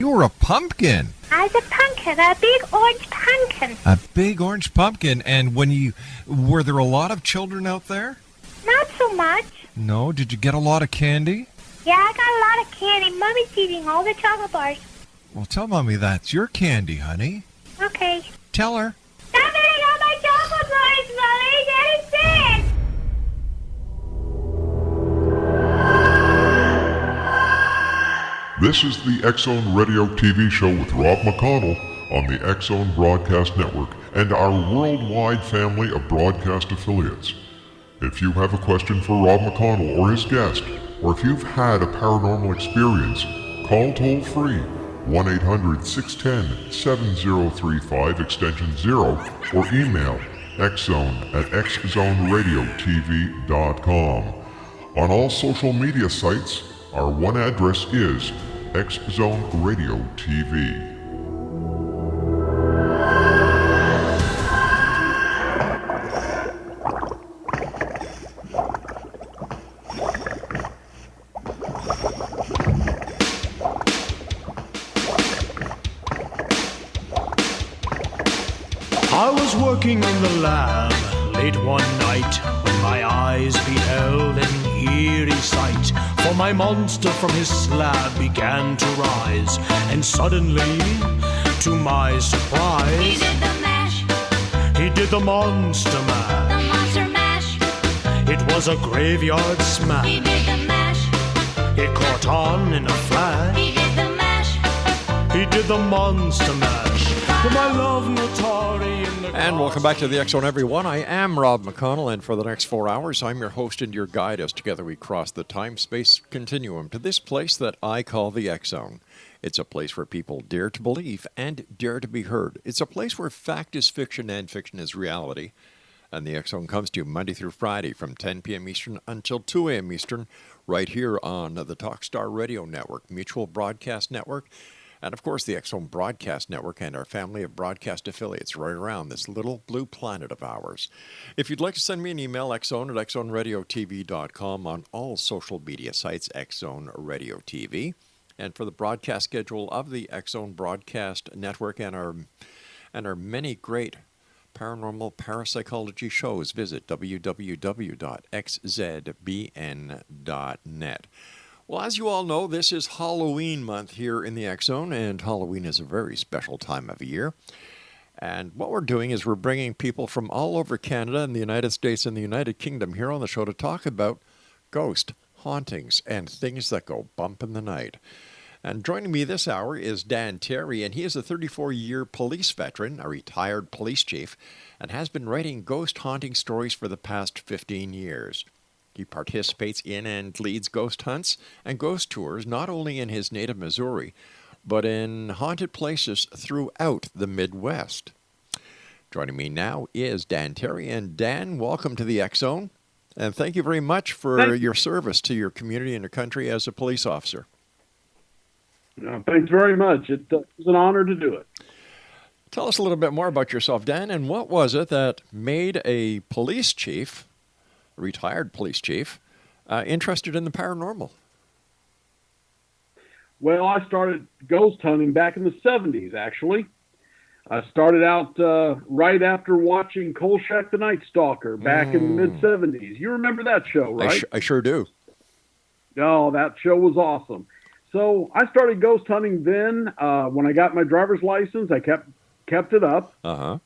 You were a pumpkin. I was a pumpkin, a big orange pumpkin. A big orange pumpkin. And were there a lot of children out there? Not so much. No? Did you get a lot of candy? Yeah, I got a lot of candy. Mommy's eating all the chocolate bars. Well, tell Mommy that's your candy, honey. Okay. Tell her. Stop eating all my chocolate bars, Mommy. Daddy's sick. This is the X-Zone Radio TV show with Rob McConnell on the X-Zone Broadcast Network and our worldwide family of broadcast affiliates. If you have a question for Rob McConnell or his guest, or if you've had a paranormal experience, call toll-free 1-800-610-7035 extension 0 or email xzone@xzoneradiotv.com. On all social media sites, our one address is X-Zone Radio TV. I was working in the lab late one night when my eyes beheld an eerie sight. For my monster from his slab began to rise, and suddenly, to my surprise, He did the mash, he did the monster the mash. monster mash. It was a graveyard He smash. did the mash, It caught on in a flash. he did the mash. He did the monster mash. For my love Notari in the And welcome back to the X-Zone, everyone. I am Rob McConnell, and for the next 4 hours, I'm your host and your guide as together we cross the time-space continuum to this place that I call the X-Zone. It's a place where people dare to believe and dare to be heard. It's a place where fact is fiction and fiction is reality. And the X-Zone comes to you Monday through Friday from 10 p.m. Eastern until 2 a.m. Eastern, right here on the Talkstar Radio Network, Mutual Broadcast Network, and, of course, the X-Zone Broadcast Network and our family of broadcast affiliates right around this little blue planet of ours. If you'd like to send me an email, xzone@xzoneradiotv.com, on all social media sites, X-Zone Radio TV. And for the broadcast schedule of the X-Zone Broadcast Network and our many great paranormal parapsychology shows, visit www.xzbn.net. Well, as you all know, this is Halloween month here in the X-Zone, and Halloween is a very special time of year. And what we're doing is we're bringing people from all over Canada and the United States and the United Kingdom here on the show to talk about ghost, hauntings, and things that go bump in the night. And joining me this hour is Dan Terry, and he is a 34-year police veteran, a retired police chief, and has been writing ghost haunting stories for the past 15 years. He participates in and leads ghost hunts and ghost tours not only in his native Missouri, but in haunted places throughout the Midwest. Joining me now is Dan Terry. And Dan, welcome to the X-Zone, and thank you very much for your service to your community and your country as a police officer. Thanks very much. It was an honor to do it. Tell us a little bit more about yourself, Dan, and what was it that made a police chief, a retired police chief, interested in the paranormal? Well, I started ghost hunting back in the 70s, actually. I started out right after watching Kolchak the Night Stalker back in the mid-70s. You remember that show, right? I sure do. Oh, that show was awesome. So I started ghost hunting then. When I got my driver's license, I kept it up. Uh-huh.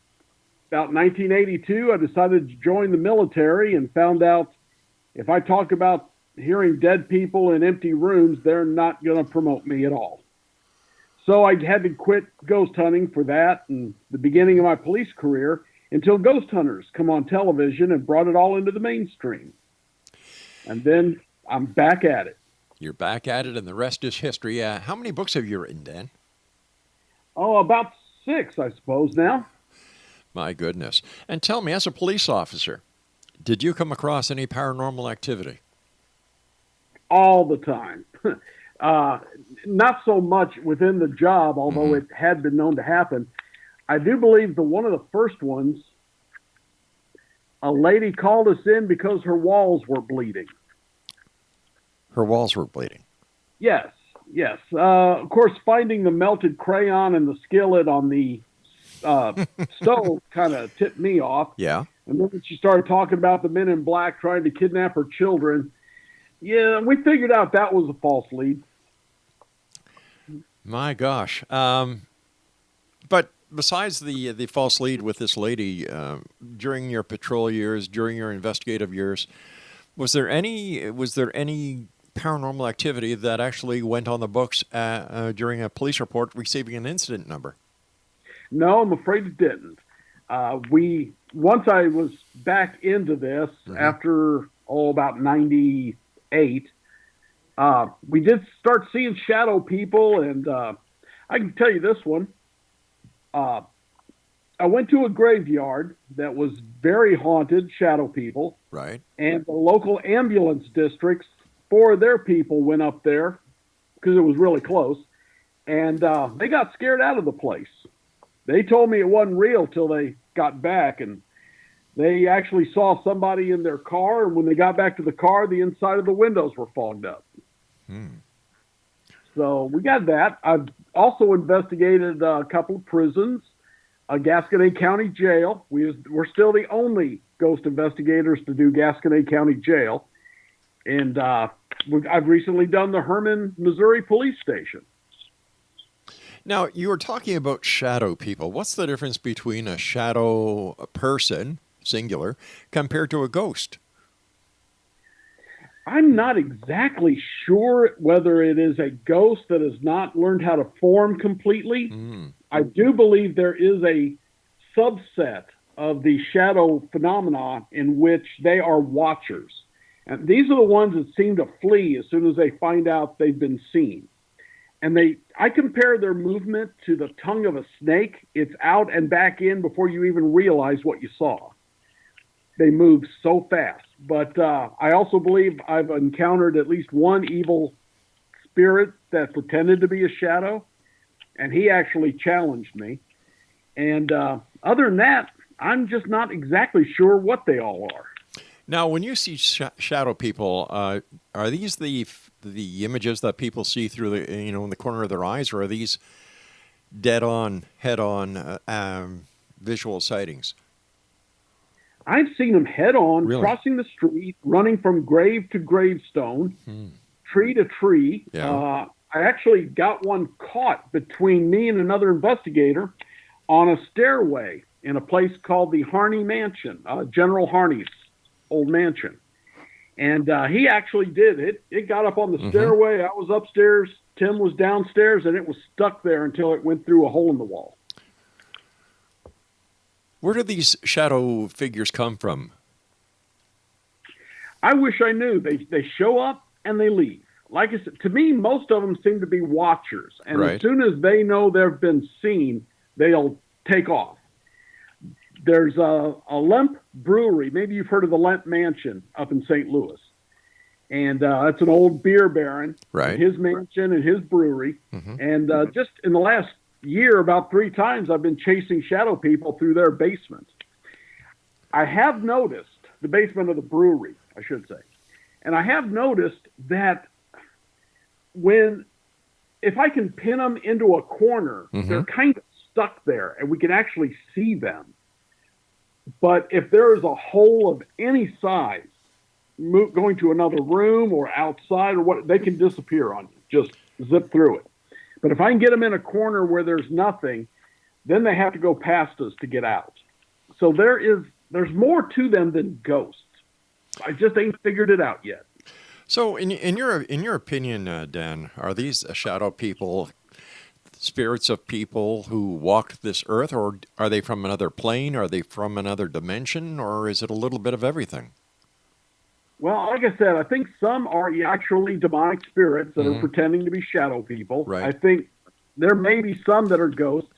About 1982, I decided to join the military and found out if I talk about hearing dead people in empty rooms, they're not going to promote me at all. So I had to quit ghost hunting for that and the beginning of my police career until Ghost Hunters come on television and brought it all into the mainstream. And then I'm back at it. You're back at it, and the rest is history. How many books have you written, Dan? Oh, about 6, I suppose, now. My goodness. And tell me, as a police officer, did you come across any paranormal activity? All the time. Not so much within the job, although it had been known to happen. I do believe one of the first ones, a lady called us in because her walls were bleeding. Her walls were bleeding. Yes. Yes. Of course, finding the melted crayon in the skillet on the stove kind of tipped me off. Yeah. And then when she started talking about the men in black trying to kidnap her children, yeah, we figured out that was a false lead. My gosh. But besides the false lead with this lady, during your patrol years, during your investigative years, was there any paranormal activity that actually went on the books during a police report receiving an incident number? No, I'm afraid it didn't. Once I was back into this after about 98, we did start seeing shadow people, and I can tell you this one. I went to a graveyard that was very haunted, shadow people. Right. And the local ambulance districts, 4 of their people went up there because it was really close, and they got scared out of the place. They told me it wasn't real till they got back, and they actually saw somebody in their car, and when they got back to the car, the inside of the windows were fogged up. So we got that. I've also investigated a couple of prisons, a Gasconade County jail. We're still the only ghost investigators to do Gasconade County jail. And I've recently done the Herman, Missouri police station. Now, you were talking about shadow people. What's the difference between a shadow person, singular, compared to a ghost? I'm not exactly sure whether it is a ghost that has not learned how to form completely. I do believe there is a subset of the shadow phenomena in which they are watchers. And these are the ones that seem to flee as soon as they find out they've been seen. And I compare their movement to the tongue of a snake. It's out and back in before you even realize what you saw. They move so fast. But I also believe I've encountered at least one evil spirit that pretended to be a shadow, and he actually challenged me. And other than that, I'm just not exactly sure what they all are. Now, when you see shadow people, are these the images that people see through in the corner of their eyes, or are these dead-on, head-on visual sightings? I've seen them head-on, Really? crossing the street, running from grave to gravestone, tree to tree. Yeah. I actually got one caught between me and another investigator on a stairway in a place called the Harney Mansion, General Harney's old mansion. And he actually did it. It got up on the stairway. I was upstairs. Tim was downstairs, and it was stuck there until it went through a hole in the wall. Where do these shadow figures come from? I wish I knew. They show up and they leave. Like I said, to me, most of them seem to be watchers. And Right. as soon as they know they've been seen, they'll take off. There's a Lemp Brewery. Maybe you've heard of the Lemp Mansion up in St. Louis. And that's an old beer baron. Right. His mansion and his brewery. And just in the last year, about 3 times, I've been chasing shadow people through their basement. I have noticed, the basement of the brewery, I should say. And I have noticed that if I can pin them into a corner, they're kind of stuck there and we can actually see them. But if there is a hole of any size, going to another room or outside or what, they can disappear on you. Just zip through it. But if I can get them in a corner where there's nothing, then they have to go past us to get out. So there's more to them than ghosts. I just ain't figured it out yet. So, in your opinion, Dan, are these shadow people spirits of people who walked this earth, or are they from another plane? Are they from another dimension, or is it a little bit of everything? Well, like I said, I think some are actually demonic spirits that are pretending to be shadow people. Right. I think there may be some that are ghosts,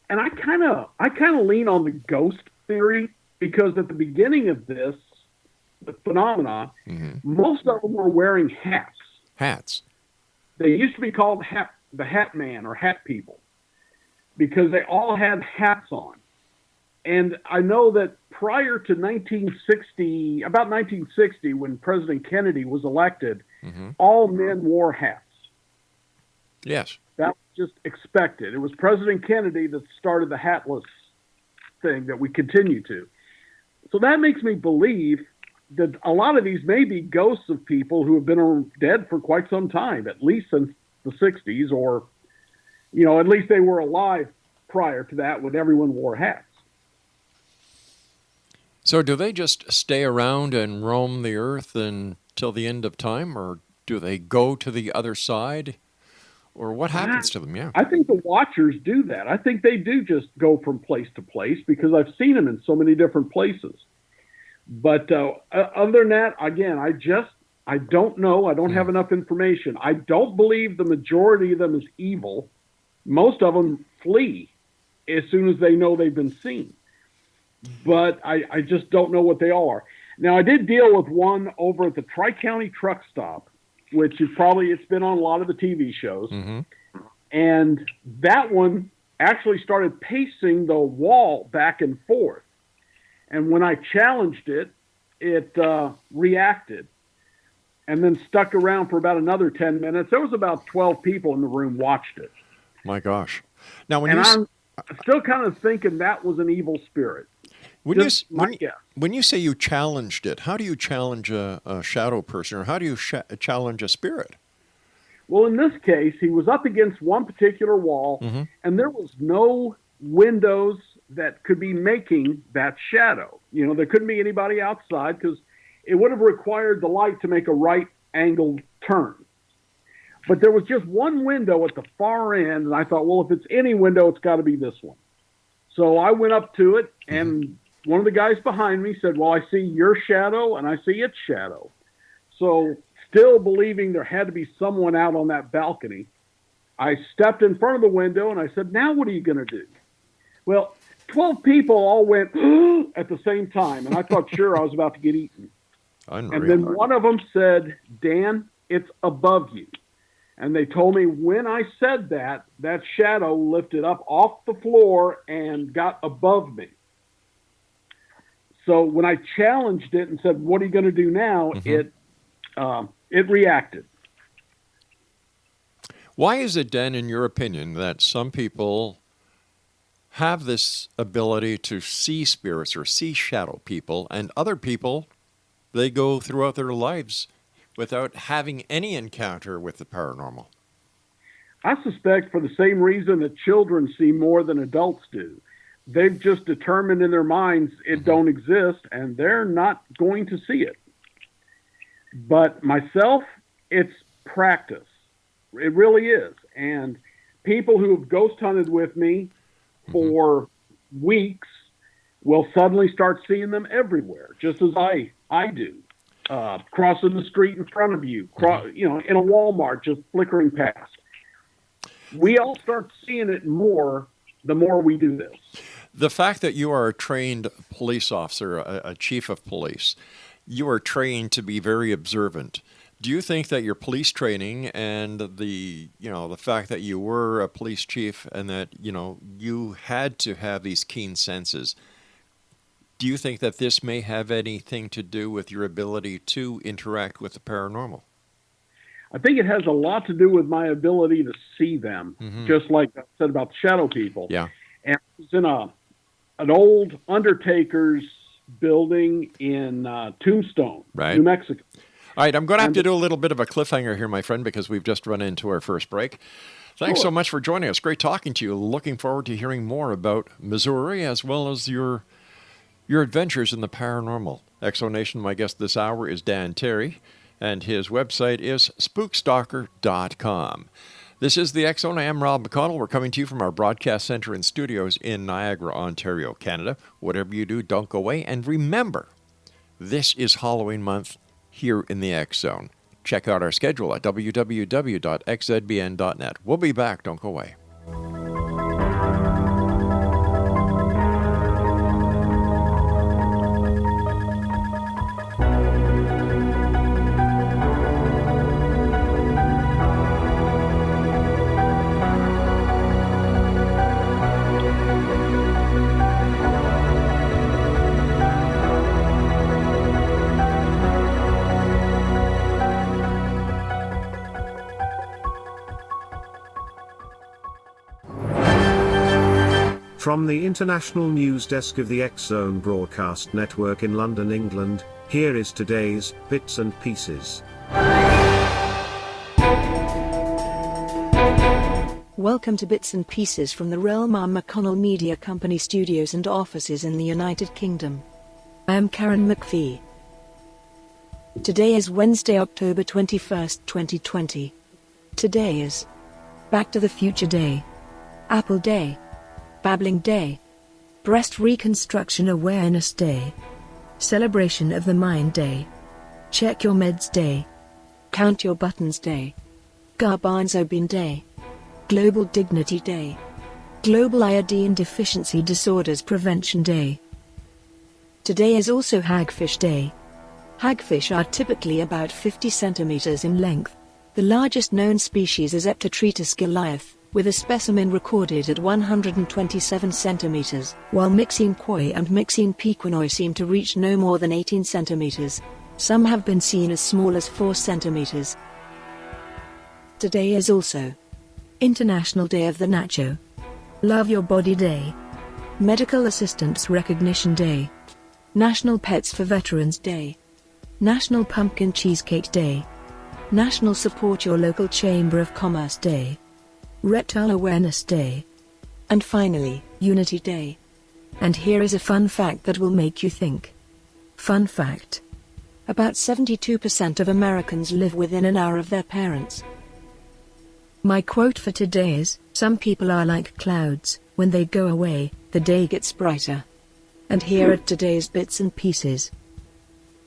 and I kind of lean on the ghost theory because at the beginning of this the phenomena, most of them were wearing hats. Hats. They used to be called the Hat Man or Hat People because they all had hats on. And I know that prior to 1960, about 1960, when President Kennedy was elected, all men wore hats. Yes. That was just expected. It was President Kennedy that started the hatless thing that we continue to. So that makes me believe that a lot of these may be ghosts of people who have been dead for quite some time, at least since the 60s, or, at least they were alive prior to that when everyone wore hats. So do they just stay around and roam the earth until the end of time, or do they go to the other side? Or what happens to them? Yeah. I think the Watchers do that. I think they do just go from place to place because I've seen them in so many different places. But other than that, again, I don't know. I don't have enough information. I don't believe the majority of them is evil. Most of them flee as soon as they know they've been seen. But I just don't know what they are. Now, I did deal with one over at the Tri-County truck stop, which is it's been on a lot of the TV shows. Mm-hmm. And that one actually started pacing the wall back and forth. And when I challenged it, it reacted and then stuck around for about another 10 minutes. There was about 12 people in the room watched it. My gosh. Now, I'm still kind of thinking that was an evil spirit. When you say you challenged it, how do you challenge a shadow person, or how do you challenge a spirit? Well, in this case, he was up against one particular wall, and there was no windows that could be making that shadow. There couldn't be anybody outside because it would have required the light to make a right-angled turn. But there was just one window at the far end, and I thought, well, if it's any window, it's got to be this one. So I went up to it, and one of the guys behind me said, well, I see your shadow, and I see its shadow. So still believing there had to be someone out on that balcony, I stepped in front of the window, and I said, now what are you going to do? Well, 12 people all went at the same time, and I thought, sure, I was about to get eaten. Unreal. And then one of them said, Dan, it's above you. And they told me when I said that, that shadow lifted up off the floor and got above me. So when I challenged it and said, what are you going to do now? It reacted. Why is it, Dan, in your opinion, that some people have this ability to see spirits or see shadow people, and other people, they go throughout their lives without having any encounter with the paranormal? I suspect for the same reason that children see more than adults do. They've just determined in their minds it don't exist, and they're not going to see it. But myself, it's practice. It really is. And people who have ghost hunted with me for weeks will suddenly start seeing them everywhere, just as I do. Crossing the street in front of you, in a Walmart, just flickering past. We all start seeing it more the more we do this. The fact that you are a trained police officer, a chief of police, you are trained to be very observant. Do you think that your police training and the fact that you were a police chief and that, you had to have these keen senses, do you think that this may have anything to do with your ability to interact with the paranormal? I think it has a lot to do with my ability to see them, just like I said about the shadow people. Yeah. And it was in an old undertaker's building in Tombstone, New Mexico. All right, I'm going to have to do a little bit of a cliffhanger here, my friend, because we've just run into our first break. Thanks so much for joining us. Great talking to you. Looking forward to hearing more about Missouri as well as your adventures in the paranormal. Exonation, my guest this hour is Dan Terry, and his website is SpookStalker.com. This is the X Zone. I am Rob McConnell. We're coming to you from our broadcast center and studios in Niagara, Ontario, Canada. Whatever you do, don't go away. And remember, this is Halloween month here in the X Zone. Check out our schedule at www.xzbn.net. We'll be back. Don't go away. From the international news desk of the X-Zone Broadcast Network in London, England, here is today's Bits and Pieces. Welcome to Bits and Pieces from the Relmar McConnell Media Company studios and offices in the United Kingdom. I am Karen McPhee. Today is Wednesday, October 21st, 2020. Today is Back to the Future Day, Apple Day, Babbling Day, Breast Reconstruction Awareness Day, Celebration of the Mind Day, Check Your Meds Day, Count Your Buttons Day, Garbanzo Bean Day, Global Dignity Day, Global Iodine Deficiency Disorders Prevention Day. Today is also Hagfish Day. Hagfish are typically about 50 centimeters in length. The largest known species is Eptotretus goliath, with a specimen recorded at 127 centimeters, while Myxine koi and Myxine pequenoi seem to reach no more than 18 centimeters. Some have been seen as small as 4 centimeters. Today is also International Day of the Nacho, Love Your Body Day, Medical Assistants Recognition Day, National Pets for Veterans Day, National Pumpkin Cheesecake Day, National Support Your Local Chamber of Commerce Day, Reptile Awareness Day, and finally, Unity Day. And here is a fun fact that will make you think. Fun fact: about 72% of Americans live within an hour of their parents. My quote for today is, "Some people are like clouds, when they go away, the day gets brighter." And here are today's Bits and Pieces.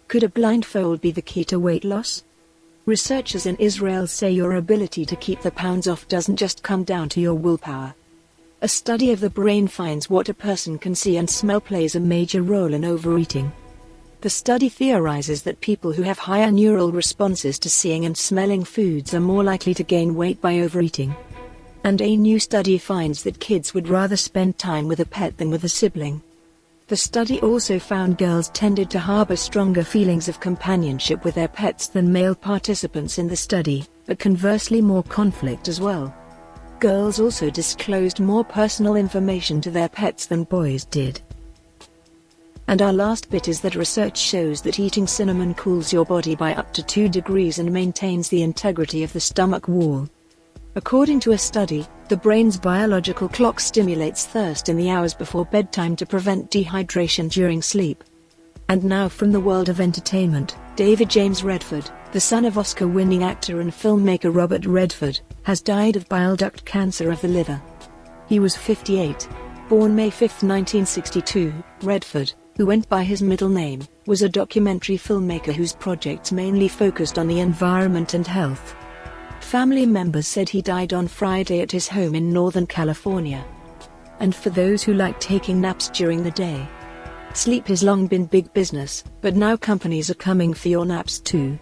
Could a blindfold be the key to weight loss? Researchers in Israel say your ability to keep the pounds off doesn't just come down to your willpower. A study of the brain finds what a person can see and smell plays a major role in overeating. The study theorizes that people who have higher neural responses to seeing and smelling foods are more likely to gain weight by overeating. And a new study finds that kids would rather spend time with a pet than with a sibling. The study also found girls tended to harbor stronger feelings of companionship with their pets than male participants in the study, but conversely more conflict as well. Girls also disclosed more personal information to their pets than boys did. And our last bit is that research shows that eating cinnamon cools your body by up to 2 degrees and maintains the integrity of the stomach wall. According to a study, the brain's biological clock stimulates thirst in the hours before bedtime to prevent dehydration during sleep. And now from the world of entertainment, David James Redford, the son of Oscar-winning actor and filmmaker Robert Redford, has died of bile duct cancer of the liver. He was 58. Born May 5, 1962, Redford, who went by his middle name, was a documentary filmmaker whose projects mainly focused on the environment and health. Family members said he died on Friday at his home in Northern California. And for those who like taking naps during the day, sleep has long been big business, but now companies are coming for your naps too.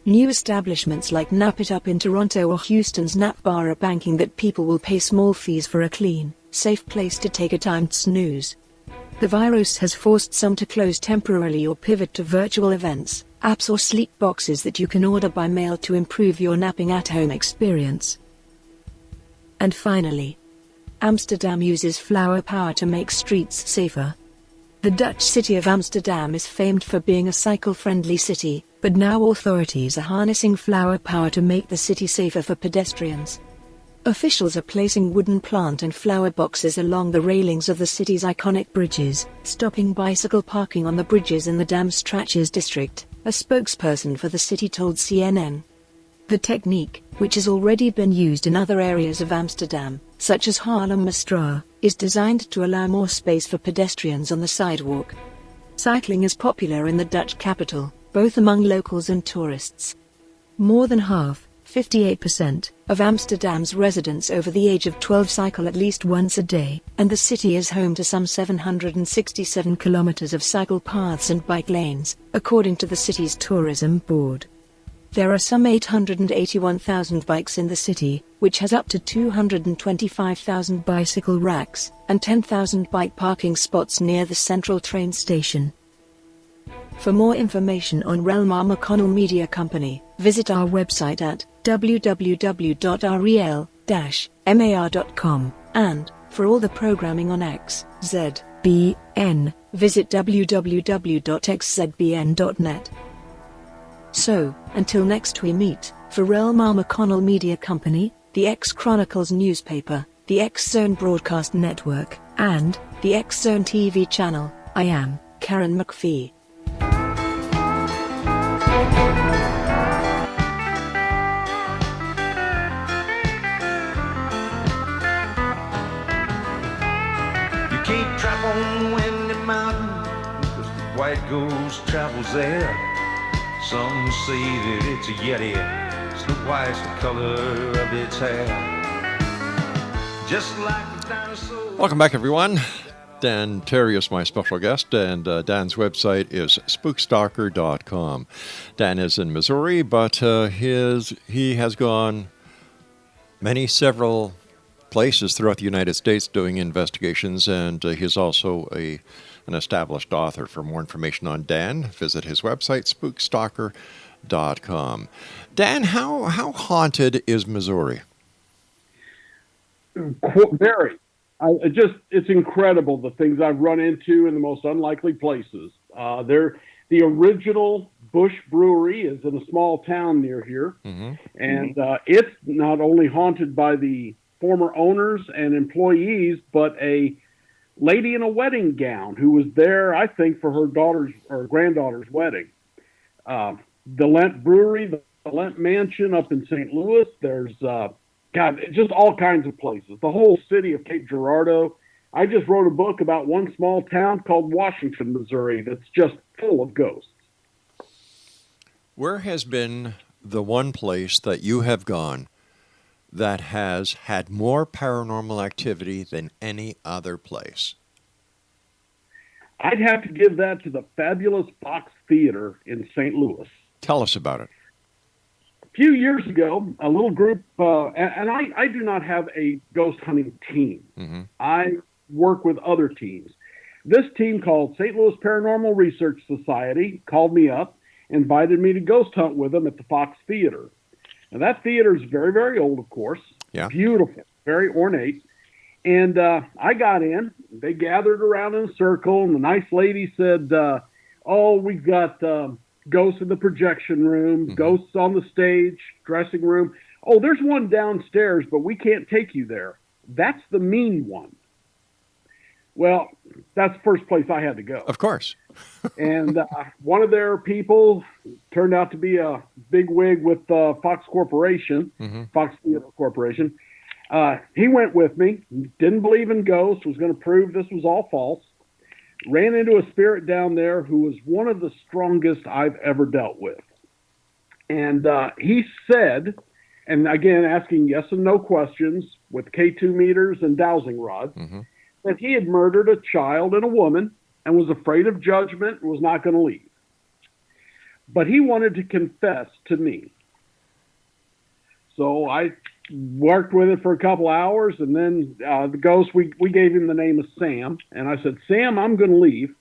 New establishments like Nap It Up in Toronto or Houston's Nap Bar are banking that people will pay small fees for a clean, safe place to take a timed snooze. The virus has forced some to close temporarily or pivot to virtual events, apps or sleep boxes that you can order by mail to improve your napping at-home experience. And finally, Amsterdam uses flower power to make streets safer. The Dutch city of Amsterdam is famed for being a cycle-friendly city, but now authorities are harnessing flower power to make the city safer for pedestrians. Officials are placing wooden plant and flower boxes along the railings of the city's iconic bridges, stopping bicycle parking on the bridges in the Dam Stratches district, a spokesperson for the city told CNN. The technique, which has already been used in other areas of Amsterdam, such as Haarlemmerstraat, is designed to allow more space for pedestrians on the sidewalk. Cycling is popular in the Dutch capital, both among locals and tourists. More than half, 58%, of Amsterdam's residents over the age of 12 cycle at least once a day, and the city is home to some 767 kilometers of cycle paths and bike lanes, according to the city's tourism board. There are some 881,000 bikes in the city, which has up to 225,000 bicycle racks, and 10,000 bike parking spots near the central train station. For more information on Relmar McConnell Media Company, visit our website at www.rel-mar.com. And, for all the programming on XZBN, visit www.xzbn.net. So, until next we meet, for Relmar McConnell Media Company, the X Chronicles newspaper, the X Zone Broadcast Network, and the X Zone TV channel, I am Karen McPhee. You can't trap on Windy Mountain, 'cause the white ghost travels there. Some say that it's a Yeti, Snow White's the color of its hair. Just like a dinosaur. Welcome back, everyone. Dan Terry is my special guest, and Dan's website is SpookStalker.com. Dan is in Missouri, but he has gone several places throughout the United States doing investigations, and he's also an established author. For more information on Dan, visit his website, SpookStalker.com. Dan, how haunted is Missouri? Very. It's incredible the things I've run into in the most unlikely places. The original Bush Brewery is in a small town near here, and it's not only haunted by the former owners and employees, but a lady in a wedding gown who was there, I think, for her daughter's or granddaughter's wedding. The Lent Brewery, the Lent Mansion up in St. Louis. There's just all kinds of places. The whole city of Cape Girardeau. I just wrote a book about one small town called Washington, Missouri, that's just full of ghosts. Where has been the one place that you have gone that has had more paranormal activity than any other place? I'd have to give that to the fabulous Fox Theater in St. Louis. Tell us about it. A few years ago, a little group, and I do not have a ghost hunting team. I work with other teams. This team called St. Louis Paranormal Research Society called me up, invited me to ghost hunt with them at the Fox Theater. Now, that theater is very, very old, of course. Yeah. Beautiful, very ornate. And I got in. They gathered around in a circle, and the nice lady said, we've got ghosts in the projection room, ghosts on the stage, dressing room. Oh, there's one downstairs, but we can't take you there. That's the mean one. Well, that's the first place I had to go. Of course. And one of their people turned out to be a big wig with Fox Corporation, Fox Theater Corporation. He went with me, didn't believe in ghosts, was going to prove this was all false. Ran into a spirit down there who was one of the strongest I've ever dealt with. And he said, and again, asking yes and no questions with K2 meters and dowsing rods, that he had murdered a child and a woman and was afraid of judgment and was not going to leave. But he wanted to confess to me. So I worked with it for a couple hours, and then the ghost, we gave him the name of Sam. And I said, Sam, I'm going to leave.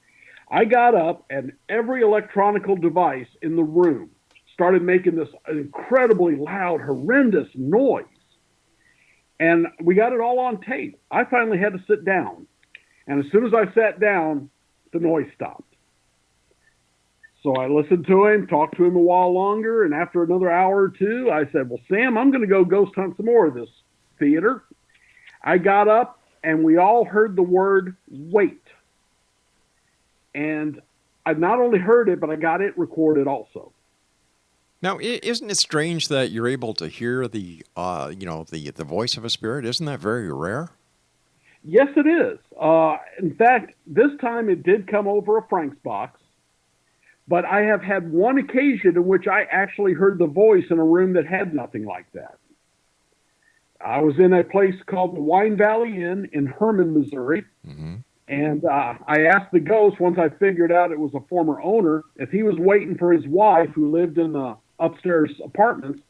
I got up, and every electronical device in the room started making this incredibly loud, horrendous noise. And we got it all on tape. I finally had to sit down. And as soon as I sat down, the noise stopped. So I listened to him, talked to him a while longer, and after another hour or two, I said, well, Sam, I'm going to go ghost hunt some more of this theater. I got up, and we all heard the word, wait. And I not only heard it, but I got it recorded also. Now, isn't it strange that you're able to hear the voice of a spirit? Isn't that very rare? Yes, it is. In fact, this time it did come over a Frank's box, but I have had one occasion in which I actually heard the voice in a room that had nothing like that. I was in a place called the Wine Valley Inn in Herman, Missouri, and I asked the ghost, once I figured out it was a former owner, if he was waiting for his wife, who lived in the upstairs apartments,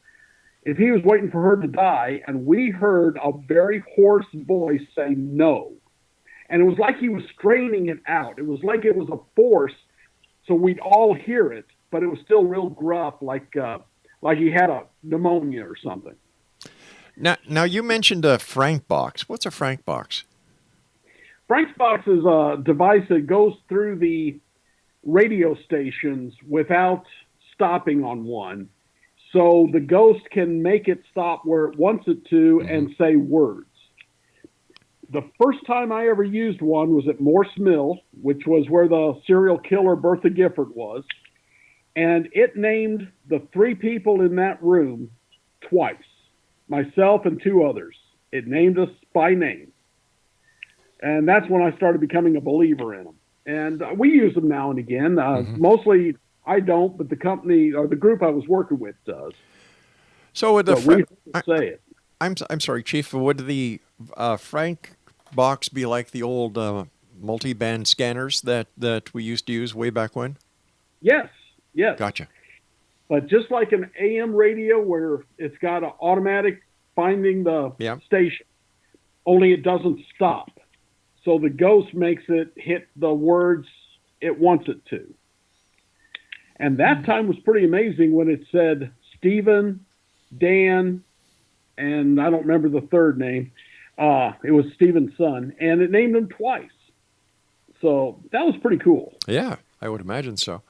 if he was waiting for her to die, and we heard a very hoarse voice say no. And it was like he was straining it out. It was like it was a force, so we'd all hear it, but it was still real gruff, like he had a pneumonia or something. Now you mentioned a Frank box. What's a Frank box? Frank's box is a device that goes through the radio stations without stopping on one. So the ghost can make it stop where it wants it to and say words. The first time I ever used one was at Morse Mill, which was where the serial killer Bertha Gifford was. And it named the 3 people in that room twice, myself and 2 others. It named us by name. And that's when I started becoming a believer in them. And we use them now and again. Mostly I don't, but the company or the group I was working with does. So would we say it. I'm sorry, Chief. Would the Frank box be like the old multi-band scanners that we used to use way back when? Yes. Gotcha. But just like an AM radio where it's got an automatic finding the station, only it doesn't stop. So the ghost makes it hit the words it wants it to. And that time was pretty amazing when it said Stephen, Dan, and I don't remember the third name. It was Stephen's son, and it named him twice. So that was pretty cool. Yeah, I would imagine so.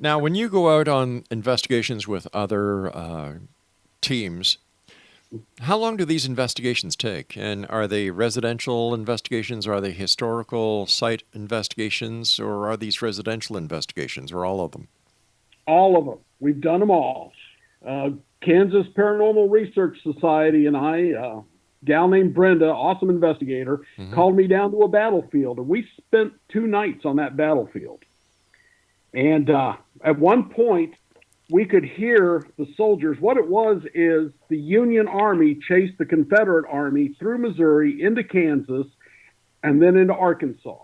Now, when you go out on investigations with other teams, how long do these investigations take? And are they residential investigations? Are they historical site investigations? Or are these residential investigations, or all of them? All of them. We've done them all. Kansas Paranormal Research Society and I, a gal named Brenda, awesome investigator, called me down to a battlefield. And we spent 2 nights on that battlefield. And at one point, we could hear the soldiers. What it was is the Union Army chased the Confederate Army through Missouri into Kansas and then into Arkansas.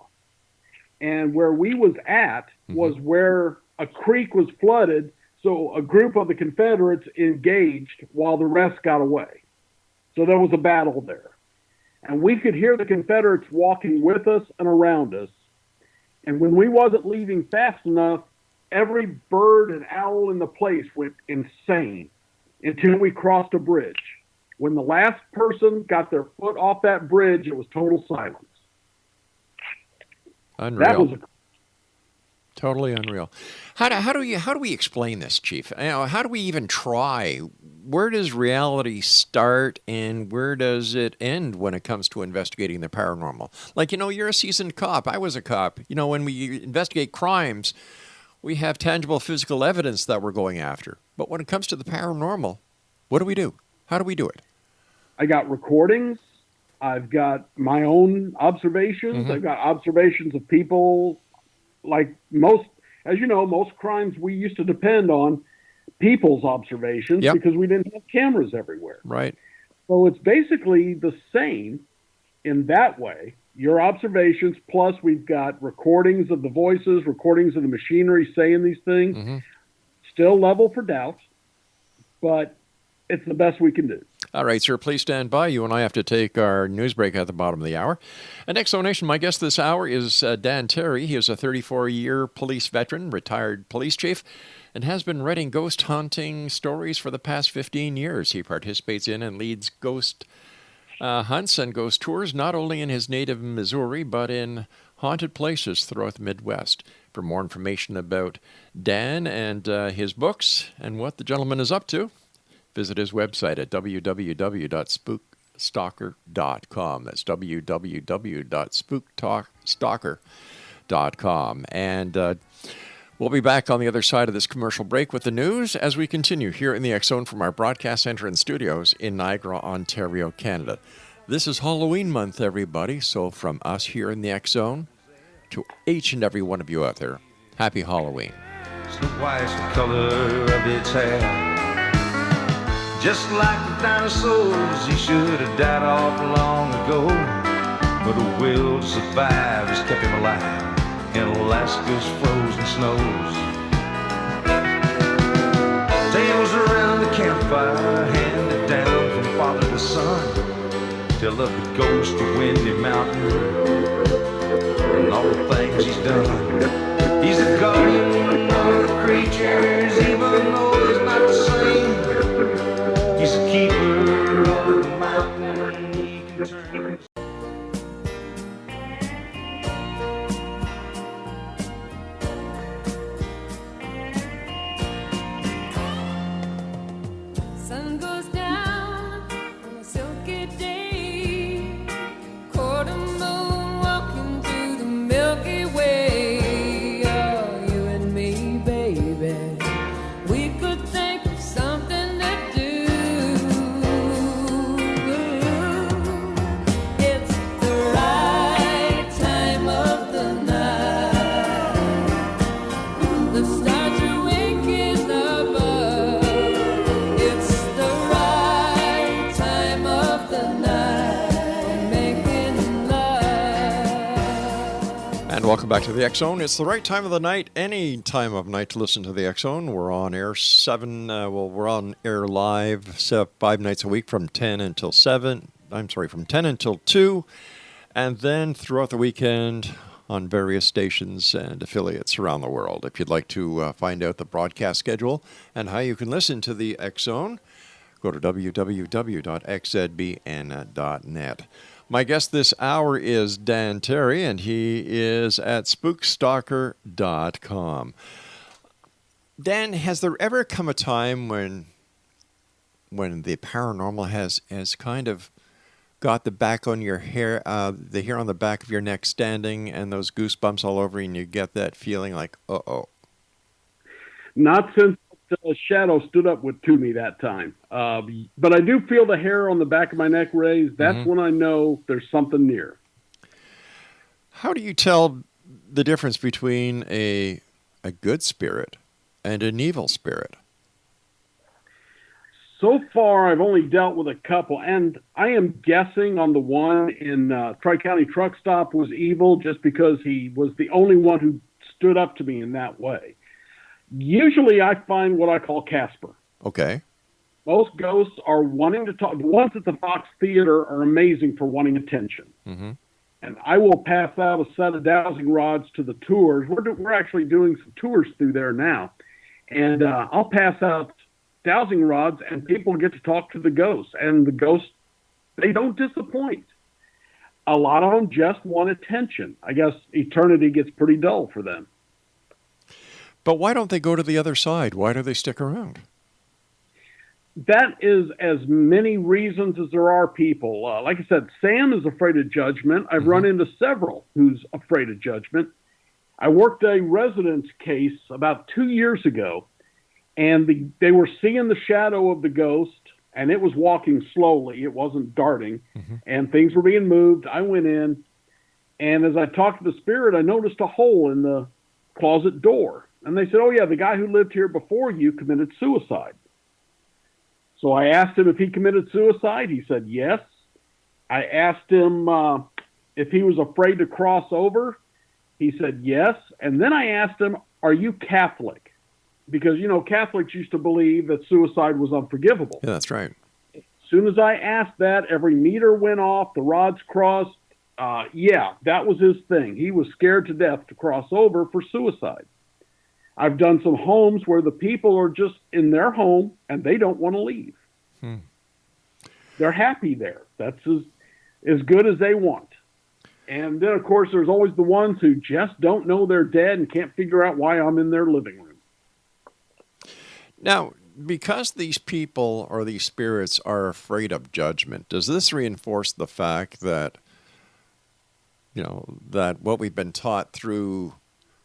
And where we was at was where a creek was flooded, so a group of the Confederates engaged while the rest got away. So there was a battle there. And we could hear the Confederates walking with us and around us. And when we wasn't leaving fast enough, every bird and owl in the place went insane until we crossed a bridge. When the last person got their foot off that bridge, it was total silence. Unreal. That was totally unreal. How do we explain this, Chief? How do we even try? Where does reality start and where does it end when it comes to investigating the paranormal? Like, you're a seasoned cop. I was a cop. When we investigate crimes, we have tangible physical evidence that we're going after. But when it comes to the paranormal, what do we do? How do we do it? I got recordings. I've got my own observations. I've got observations of people. Like most crimes we used to depend on people's observations because we didn't have cameras everywhere. Right. So it's basically the same in that way. Your observations, plus we've got recordings of the voices, recordings of the machinery saying these things. Still level for doubt, but it's the best we can do. All right, sir, please stand by. You and I have to take our news break at the bottom of the hour. And X Zone Nation, my guest this hour is Dan Terry. He is a 34-year police veteran, retired police chief, and has been writing ghost haunting stories for the past 15 years. He participates in and leads ghost hunts and ghost tours, not only in his native Missouri, but in haunted places throughout the Midwest. For more information about Dan and his books and what the gentleman is up to, visit his website at www.spookstalker.com. That's www.spookstalker.com. And we'll be back on the other side of this commercial break with the news as we continue here in the X Zone from our broadcast center and studios in Niagara, Ontario, Canada. This is Halloween month, everybody. So from us here in the X Zone to each and every one of you out there, happy Halloween. Snow White's the color of its hair. Just like the dinosaurs, he should have died off long ago. But a will to survive has kept him alive in Alaska's frozen snows. Tales around the campfire, handed down from father to son, tell of the ghost of Windy Mountain and all the things he's done. He's the guardian of the creatures, even though he's not the same. He's a keeper And welcome back to the X Zone. It's the right time of the night, any time of night to listen to the X Zone. We're on air we're on air live 5 nights a week from 10 until 7. From 10 until 2. And then throughout the weekend on various stations and affiliates around the world. If you'd like to find out the broadcast schedule and how you can listen to the X Zone, go to www.xzbn.net. My guest this hour is Dan Terry, and he is at SpookStalker.com. Dan, has there ever come a time when the paranormal has kind of got the back on your hair, the hair on the back of your neck standing, and those goosebumps all over you, and you get that feeling like, uh-oh? Not since the shadow stood up to me that time. But I do feel the hair on the back of my neck raised. That's when I know there's something near. How do you tell the difference between a good spirit and an evil spirit? So far, I've only dealt with a couple, and I am guessing on the one in Tri-County Truck Stop was evil just because he was the only one who stood up to me in that way. Usually I find what I call Casper. Okay. Most ghosts are wanting to talk. The ones at the Fox Theater are amazing for wanting attention. Mm-hmm. And I will pass out a set of dowsing rods to the tours. We're actually doing some tours through there now. And I'll pass out dowsing rods, and people get to talk to the ghosts. And the ghosts, they don't disappoint. A lot of them just want attention. I guess eternity gets pretty dull for them. But why don't they go to the other side? Why do they stick around? That is as many reasons as there are people. Like I said, Sam is afraid of judgment. I've run into several who's afraid of judgment. I worked a residence case about 2 years ago, and they were seeing the shadow of the ghost, and it was walking slowly. It wasn't darting, and things were being moved. I went in, and as I talked to the spirit, I noticed a hole in the closet door. And they said, oh, yeah, the guy who lived here before you committed suicide. So I asked him if he committed suicide. He said yes. I asked him if he was afraid to cross over. He said yes. And then I asked him, are you Catholic? Because, Catholics used to believe that suicide was unforgivable. Yeah, that's right. As soon as I asked that, every meter went off, the rods crossed. That was his thing. He was scared to death to cross over for suicide. I've done some homes where the people are just in their home and they don't want to leave. They're happy there. That's as good as they want. And then, of course, there's always the ones who just don't know they're dead and can't figure out why I'm in their living room. Now, because these people or these spirits are afraid of judgment, does this reinforce the fact that, that what we've been taught through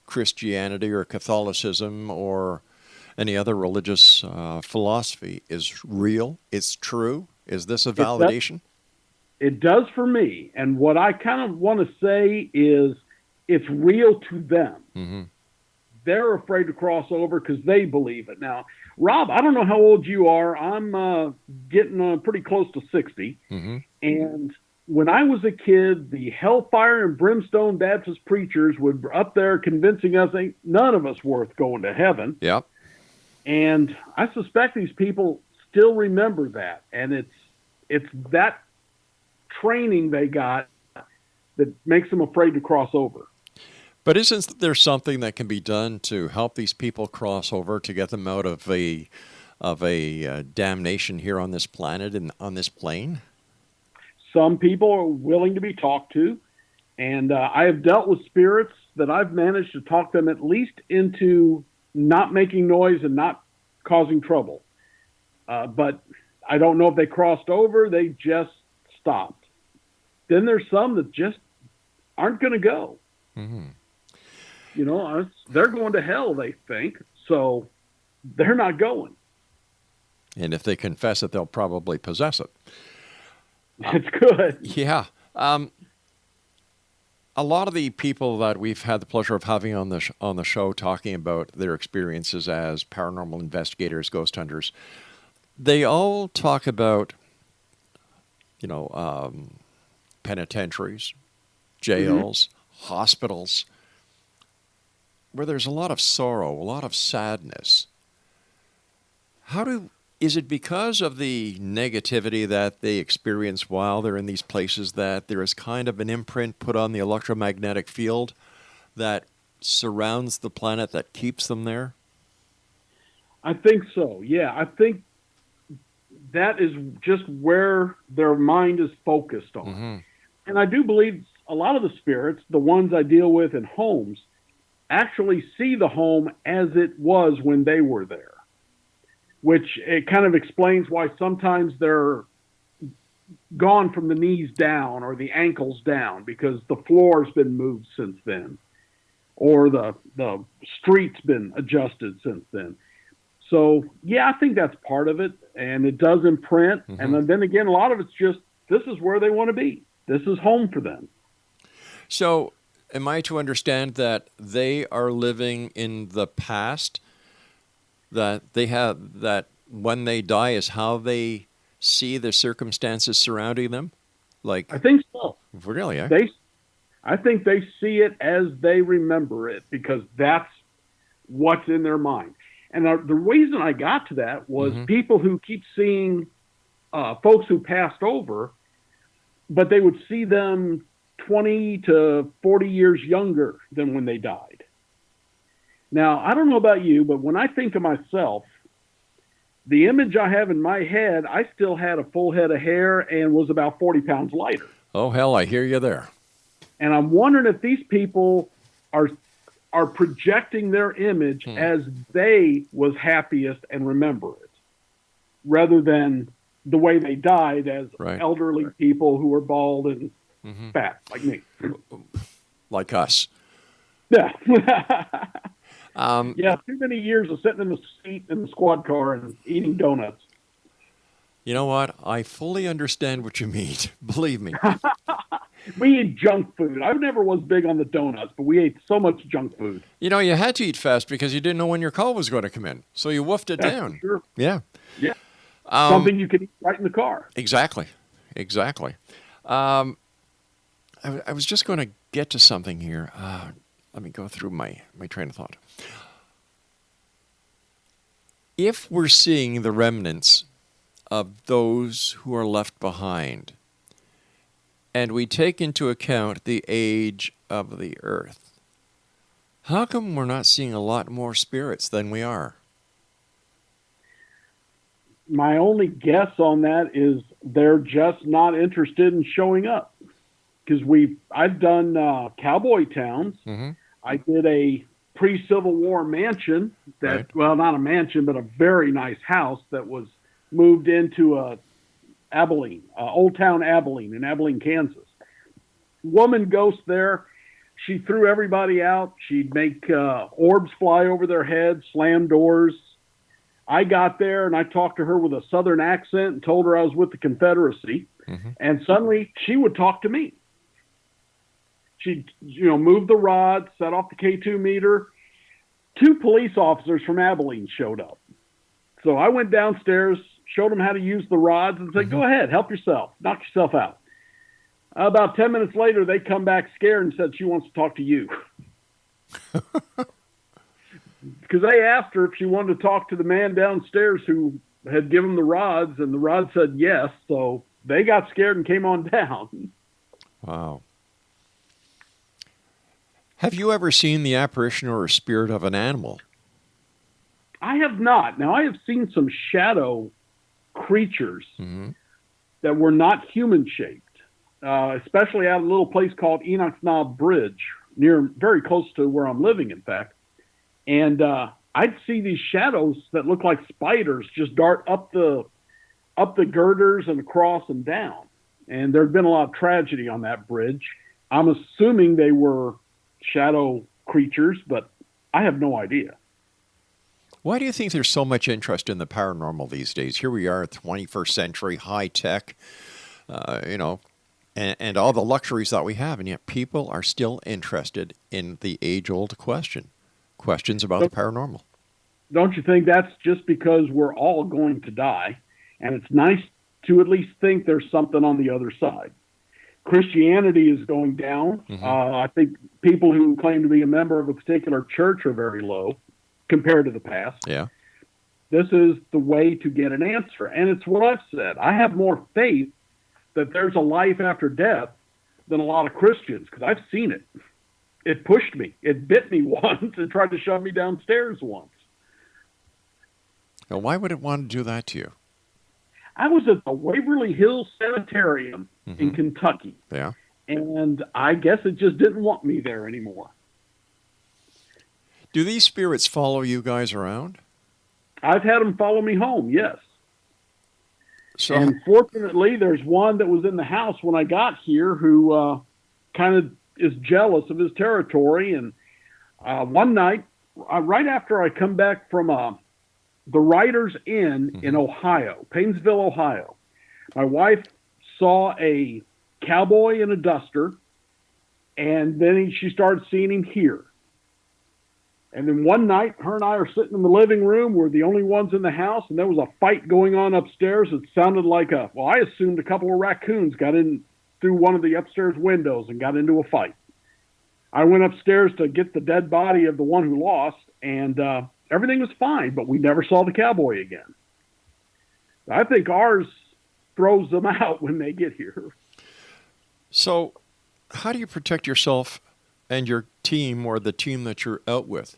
Christianity or Catholicism or any other religious philosophy is real? It's true? Is this a validation? It does for me. And what I kind of want to say is it's real to them. They're afraid to cross over because they believe it. Now, Rob, I don't know how old you are. I'm getting pretty close to 60. And when I was a kid, the hellfire and brimstone Baptist preachers would be up there convincing us ain't none of us worth going to heaven. Yep. And I suspect these people still remember that. And it's that training they got that makes them afraid to cross over. But isn't there something that can be done to help these people cross over, to get them out of a damnation here on this planet and on this plane? Some people are willing to be talked to, and I have dealt with spirits that I've managed to talk them at least into not making noise and not causing trouble. But I don't know if they crossed over, they just stopped. Then there's some that just aren't going to go. They're going to hell, they think, so they're not going. And if they confess it, they'll probably possess it. It's good. Yeah. A lot of the people that we've had the pleasure of having on the show talking about their experiences as paranormal investigators, ghost hunters, they all talk about, penitentiaries, jails, hospitals, where there's a lot of sorrow, a lot of sadness, is it because of the negativity that they experience while they're in these places that there is kind of an imprint put on the electromagnetic field that surrounds the planet that keeps them there? I think so. Yeah, I think that is just where their mind is focused on. Mm-hmm. And I do believe a lot of the spirits, the ones I deal with in homes, actually see the home as it was when they were there, which it kind of explains why sometimes they're gone from the knees down or the ankles down because the floor's been moved since then, or the street's been adjusted since then. So, yeah, I think that's part of it, and it does imprint. Mm-hmm. And then again, a lot of it's just, this is where they want to be. This is home for them. So, am I to understand that they are living in the past, that they have, that when they die is how they see the circumstances surrounding them? Like, I think so. Really, eh? I think they see it as they remember it because that's what's in their mind. And the reason I got to that was people who keep seeing folks who passed over, but they would see them 20 to 40 years younger than when they died. Now, I don't know about you, but when I think of myself, the image I have in my head, I still had a full head of hair and was about 40 pounds lighter. Oh, hell, I hear you there. And I'm wondering if these people are projecting their image as they was happiest and remember it, rather than the way they died as elderly people who were bald and fat, like me. Like us. Yeah. Yeah, too many years of sitting in the seat in the squad car and eating donuts. You know what? I fully understand what you mean. Believe me. We eat junk food. I never was big on the donuts, but we ate so much junk food. You know, you had to eat fast because you didn't know when your call was going to come in. So you woofed it down. Sure. Yeah. Yeah. Something you could eat right in the car. Exactly. I was just going to get to something here. Let me go through my train of thought. If we're seeing the remnants of those who are left behind, and we take into account the age of the earth, how come we're not seeing a lot more spirits than we are? My only guess on that is they're just not interested in showing up. Because I've done cowboy towns. Mm-hmm. I did a pre-Civil War mansion well, not a mansion, but a very nice house that was moved into Abilene, Old Town Abilene in Abilene, Kansas. Woman ghost there. She threw everybody out. She'd make orbs fly over their heads, slam doors. I got there and I talked to her with a Southern accent and told her I was with the Confederacy. Mm-hmm. And suddenly she would talk to me. She'd, move the rod, set off the K2 meter. 2 police officers from Abilene showed up. So I went downstairs, showed them how to use the rods, and said, Go ahead, help yourself, knock yourself out. About 10 minutes later, they come back scared and said she wants to talk to you. Because they asked her if she wanted to talk to the man downstairs who had given them the rods, and the rod said yes. So they got scared and came on down. Wow. Have you ever seen the apparition or spirit of an animal? I have not. Now, I have seen some shadow creatures that were not human-shaped, especially at a little place called Enoch's Knob Bridge, very close to where I'm living, in fact. And I'd see these shadows that look like spiders just dart up the girders and across and down. And there'd been a lot of tragedy on that bridge. I'm assuming they were shadow creatures, but I have no idea. Why do you think there's so much interest in the paranormal these days? Here we are, 21st century, high tech, and all the luxuries that we have, and yet people are still interested in the age-old questions about the paranormal. Don't you think that's just because we're all going to die, and it's nice to at least think there's something on the other side? Christianity is going down. I think people who claim to be a member of a particular church are very low compared to the past. Yeah. This is the way to get an answer. And it's what I've said. I have more faith that there's a life after death than a lot of Christians, because I've seen it. It pushed me. It bit me once and tried to shove me downstairs once. Now, why would it want to do that to you? I was at the Waverly Hills Sanitarium in Kentucky. Yeah. And I guess it just didn't want me there anymore. Do these spirits follow you guys around? I've had them follow me home, yes. So, And fortunately, there's one that was in the house when I got here who kind of is jealous of his territory. And one night, right after I come back from the Writers Inn in Ohio, Painesville, Ohio, my wife saw a cowboy in a duster, and then she started seeing him here. And then one night, her and I are sitting in the living room. We're the only ones in the house, and there was a fight going on upstairs. It sounded like I assumed a couple of raccoons got in through one of the upstairs windows and got into a fight. I went upstairs to get the dead body of the one who lost, and everything was fine, but we never saw the cowboy again. I think ours throws them out when they get here. So how do you protect yourself and your team, or the team that you're out with?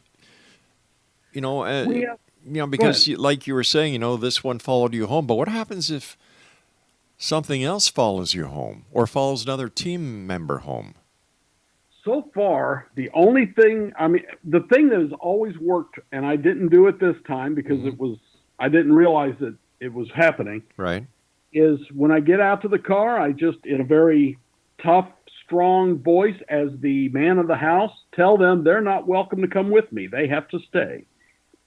Because like you were saying, this one followed you home. But what happens if something else follows you home or follows another team member home? So far, the only thing, the thing that has always worked, and I didn't do it this time because I didn't realize that it was happening. Right. Is when I get out to the car, I just, in a very tough, strong voice, as the man of the house, tell them they're not welcome to come with me. They have to stay.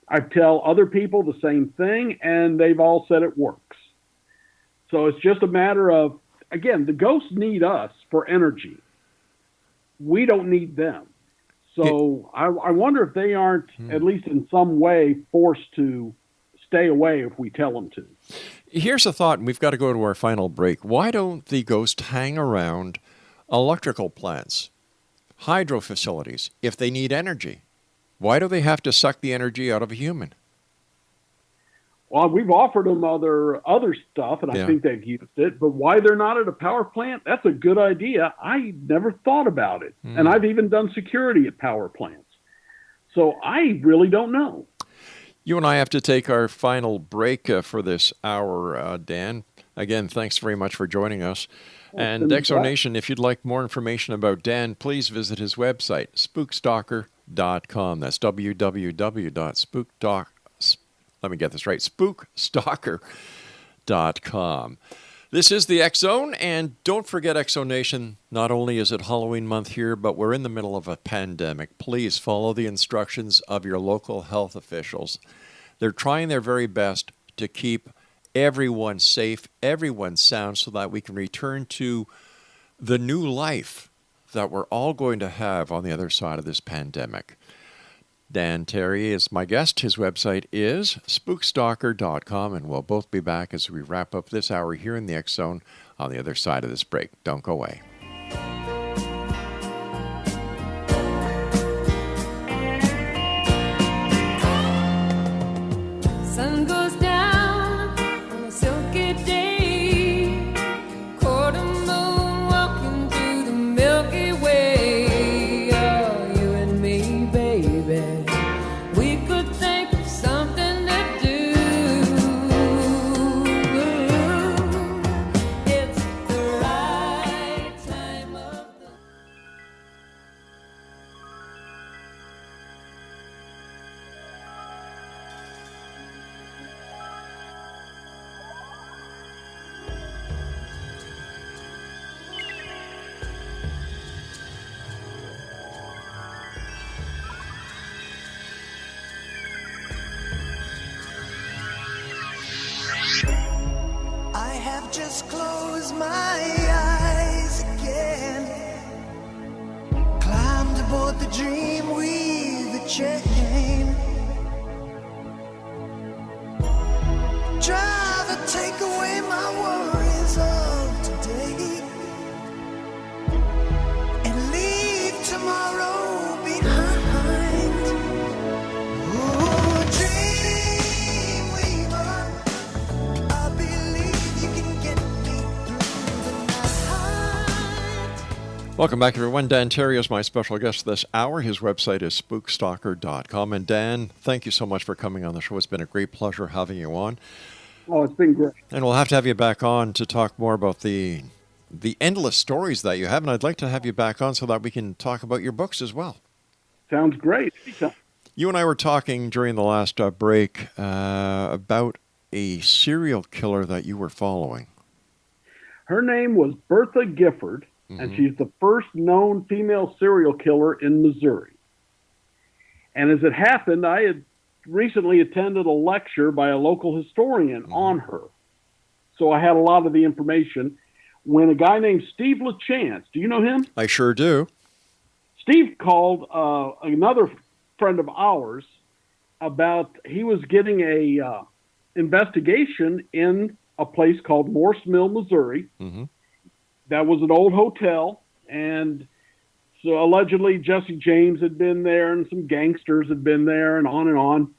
I tell other people the same thing, and they've all said it works. So it's just a matter of, again, the ghosts need us for energy. We don't need them. So I wonder if they aren't, at least in some way, forced to stay away if we tell them to. Here's a thought, and we've got to go to our final break. Why don't the ghosts hang around electrical plants, hydro facilities, if they need energy? Why do they have to suck the energy out of a human? Well, we've offered them other stuff, and I think they've used it. But why they're not at a power plant, that's a good idea. I never thought about it. And I've even done security at power plants. So I really don't know. You and I have to take our final break for this hour, Dan. Again, thanks very much for joining us. And Exonation, if you'd like more information about Dan, please visit his website, SpookStalker.com. That's SpookStalker.com. This is the X Zone, and don't forget, Exonation, not only is it Halloween month here, but we're in the middle of a pandemic. Please follow the instructions of your local health officials. They're trying their very best to keep everyone safe, everyone sound, so that we can return to the new life that we're all going to have on the other side of this pandemic. Dan Terry is my guest. His website is SpookStalker.com, and we'll both be back as we wrap up this hour here in the X Zone on the other side of this break. Don't go away. Sun goes down on a silky day, quarter moon walking through the Milky Way. Oh, you and me, baby, we could think of something to do. It's the right time of the I have just closed my eyes again, climbed aboard the dream with a chain, driver, take away my worries of today. Welcome back, everyone. Dan Terry is my special guest this hour. His website is SpookStalker.com. And Dan, thank you so much for coming on the show. It's been a great pleasure having you on. Oh, it's been great. And we'll have to have you back on to talk more about the endless stories that you have. And I'd like to have you back on so that we can talk about your books as well. Sounds great. You and I were talking during the last break about a serial killer that you were following. Her name was Bertha Gifford. And she's the first known female serial killer in Missouri. And as it happened, I had recently attended a lecture by a local historian on her. So I had a lot of the information. When a guy named Steve LaChance, do you know him? I sure do. Steve called another friend of ours about he was getting a investigation in a place called Morse Mill, Missouri. That was an old hotel, and so allegedly Jesse James had been there, and some gangsters had been there, and on and on.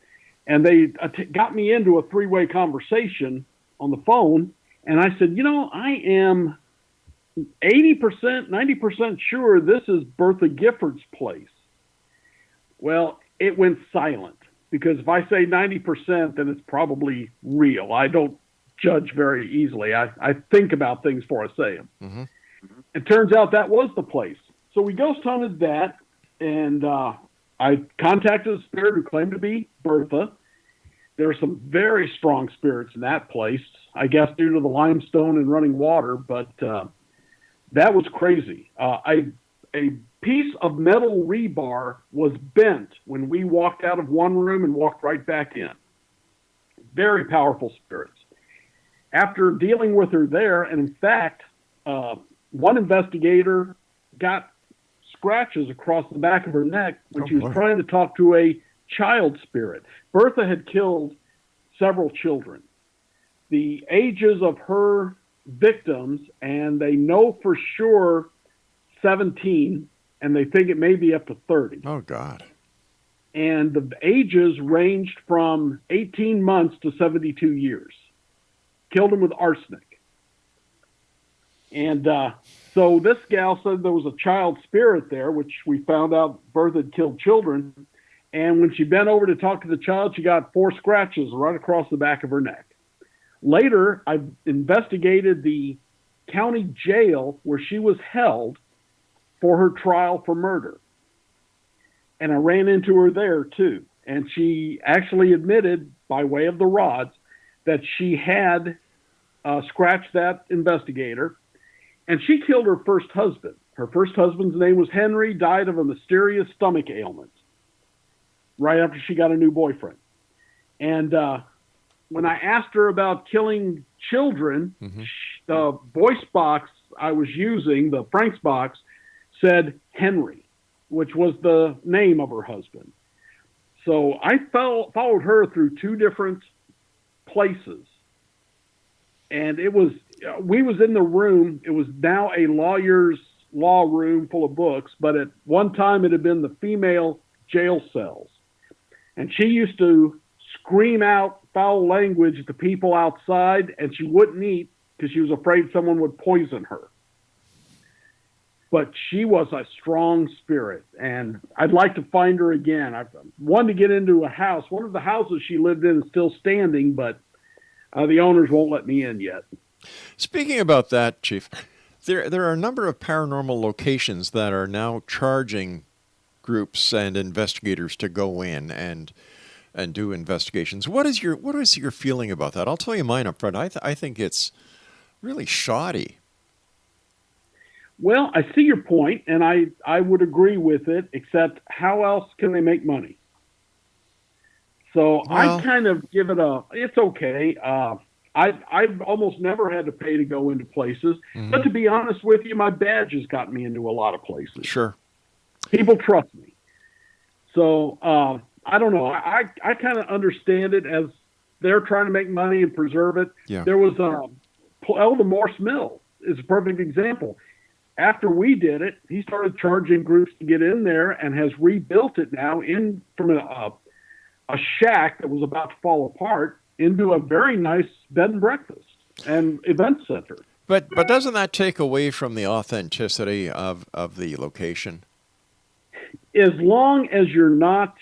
And they got me into a three-way conversation on the phone, and I said, I am 80%, 90% sure this is Bertha Gifford's place. Well, it went silent, because if I say 90%, then it's probably real. I don't judge very easily. I think about things before I say them. It turns out that was the place. So we ghost hunted that, and I contacted a spirit who claimed to be Bertha. There are some very strong spirits in that place, I guess due to the limestone and running water, but that was crazy. A piece of metal rebar was bent when we walked out of one room and walked right back in. Very powerful spirits. After dealing with her there, and in fact, one investigator got scratches across the back of her neck when she was trying to talk to a child spirit. Bertha had killed several children. The ages of her victims, and they know for sure 17, and they think it may be up to 30. Oh, God. And the ages ranged from 18 months to 72 years. Killed him with arsenic. And so this gal said there was a child spirit there, which we found out Bertha had killed children. And when she bent over to talk to the child, she got 4 scratches right across the back of her neck. Later, I investigated the county jail where she was held for her trial for murder. And I ran into her there, too. And she actually admitted, by way of the rods, that she had scratched that investigator, and she killed her first husband. Her first husband's name was Henry, died of a mysterious stomach ailment right after she got a new boyfriend. And when I asked her about killing children, the voice box I was using, the Frank's box, said Henry, which was the name of her husband. So I followed her through 2 different places. And we was in the room. It was now a lawyer's law room full of books, but at one time it had been the female jail cells. And she used to scream out foul language at the people outside, and she wouldn't eat because she was afraid someone would poison her. But she was a strong spirit, and I'd like to find her again. I wanted to get into a house. One of the houses she lived in is still standing, but the owners won't let me in yet. Speaking about that, Chief, there are a number of paranormal locations that are now charging groups and investigators to go in and do investigations. What is your feeling about that? I'll tell you mine up front. I think it's really shoddy. Well, I see your point, and I would agree with it, except how else can they make money? So I kind of give it it's okay. I've almost never had to pay to go into places. But to be honest with you, my badge has gotten me into a lot of places. Sure. People trust me. So I don't know. I kind of understand it as they're trying to make money and preserve it. Yeah. There was the Morse Mill is a perfect example. After we did it, he started charging groups to get in there and has rebuilt it now from a shack that was about to fall apart into a very nice bed and breakfast and event center. But doesn't that take away from the authenticity of the location? As long as you're not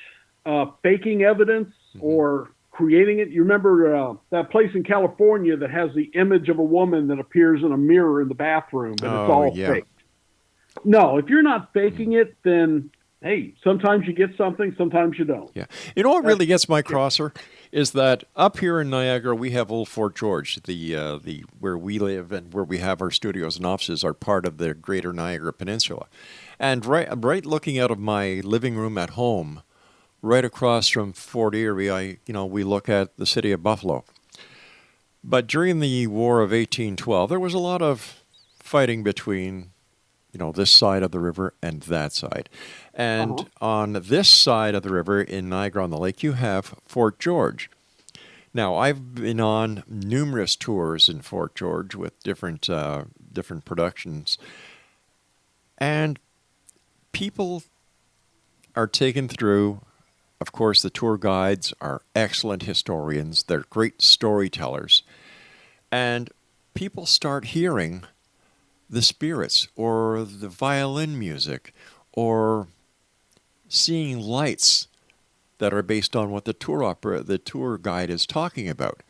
faking evidence or creating it. You remember that place in California that has the image of a woman that appears in a mirror in the bathroom, and it's all fake. No, if you're not faking it, then hey, sometimes you get something, sometimes you don't. Yeah. You know what really gets my crosser is that up here in Niagara, we have Old Fort George, the where we live and where we have our studios and offices are part of the Greater Niagara Peninsula. And right looking out of my living room at home, right across from Fort Erie, we look at the city of Buffalo. But during the War of 1812, there was a lot of fighting between, this side of the river and that side. And on this side of the river in Niagara-on-the-Lake, you have Fort George. Now, I've been on numerous tours in Fort George with different productions, and people are taken through. Of course, the tour guides are excellent historians. They're great storytellers. And people start hearing the spirits or the violin music or seeing lights that are based on what the tour guide is talking about.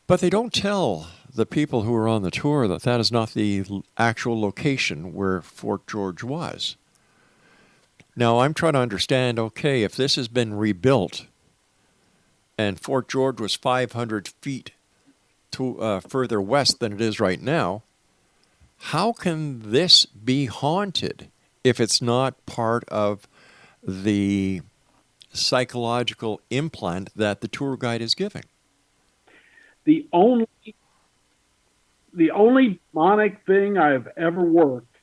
But they don't tell the people who are on the tour that that is not the actual location where Fort George was. Now, I'm trying to understand, okay, if this has been rebuilt and Fort George was 500 feet further west than it is right now, how can this be haunted if it's not part of the psychological implant that the tour guide is giving? The only demonic thing I've ever worked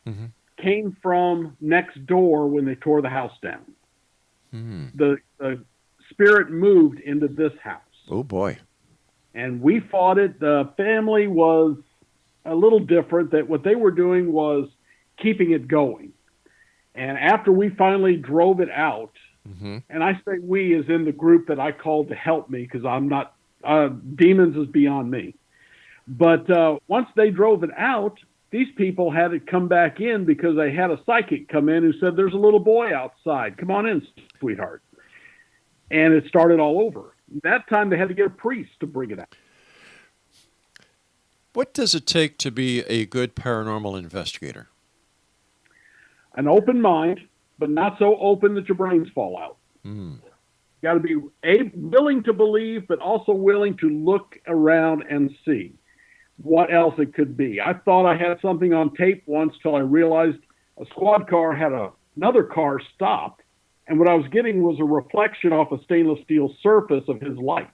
came from next door when they tore the house down. The spirit moved into this house. Oh, boy. And we fought it. The family was a little different, that what they were doing was keeping it going. And after we finally drove it out, and I say we as in the group that I called to help me, because I'm not, demons is beyond me. But once they drove it out, these people had it come back in because they had a psychic come in who said, there's a little boy outside. Come on in, sweetheart. And it started all over. That time they had to get a priest to bring it out. What does it take to be a good paranormal investigator? An open mind, but not so open that your brains fall out. You got to be willing to believe, but also willing to look around and see what else it could be. I thought I had something on tape once till I realized a squad car had another car stopped, and what I was getting was a reflection off a stainless steel surface of his lights.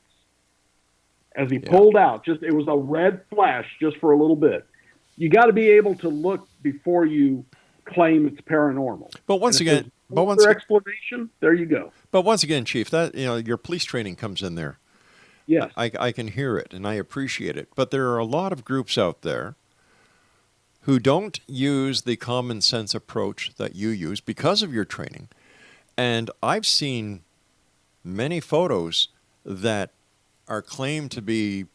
As he pulled out, it was a red flash just for a little bit. You got to be able to look before you claim it's paranormal. But once again, explanation, there you go. But once again, Chief, that your police training comes in there. Yes. I can hear it, and I appreciate it. But there are a lot of groups out there who don't use the common sense approach that you use because of your training. And I've seen many photos that are claimed to be